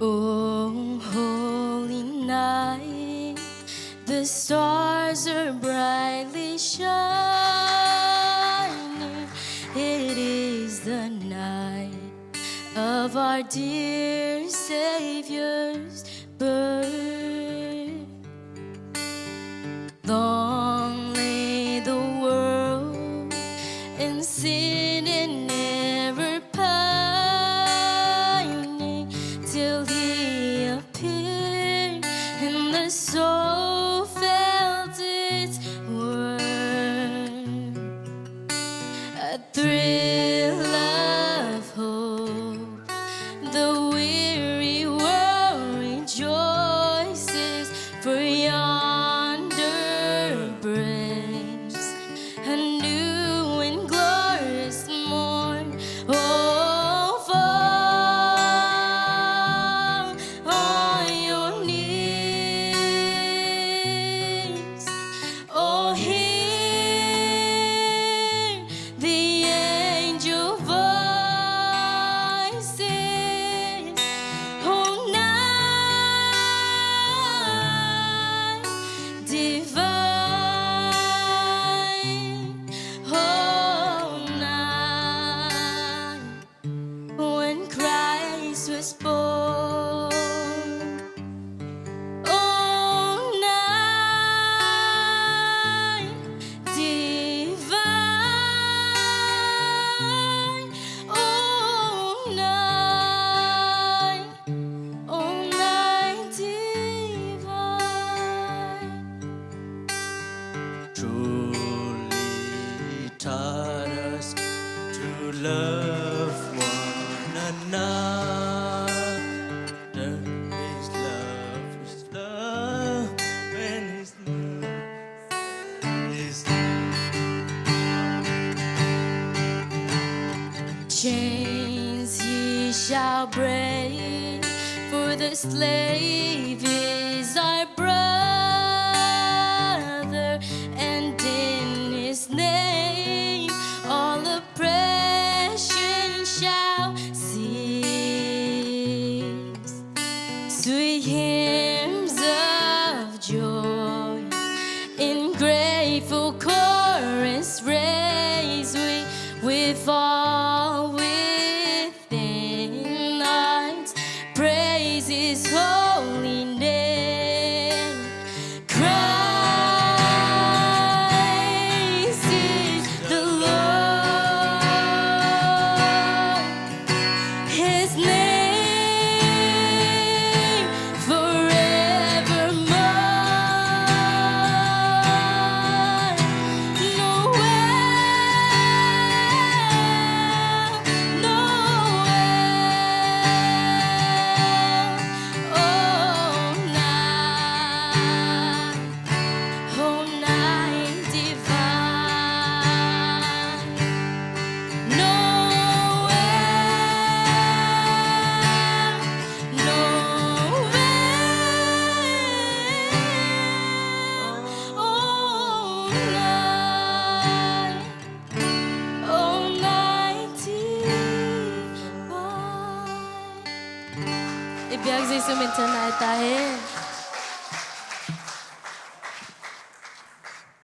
Oh, holy night, the stars are brightly shining. It is the night of our dear Savior's birth. Long lay the world in sin and never pining, till He appeared and the soul felt its worth. A thrill of hope, the weary world rejoices, for yonder breaks a new and glorious morn. Oh, fall on your knees. Oh, hear the angel voices. Oh, night divine. Oh, night when Christ was born. Oh, night divine. Oh, night divine. Truly taught us to love one another. His love, and His love is Chains ye shall break, for the slave is our brother, and in His name all oppression shall cease. Sweet hymns of joy in grateful chorus raise we with all within us. Praise His holy name. Christ is the Lord. His name forevermore. Noel, Noel. Oh, night divine. Noel, Noel. Oh, night divine. Ibiyag sa sumin tonight tayo.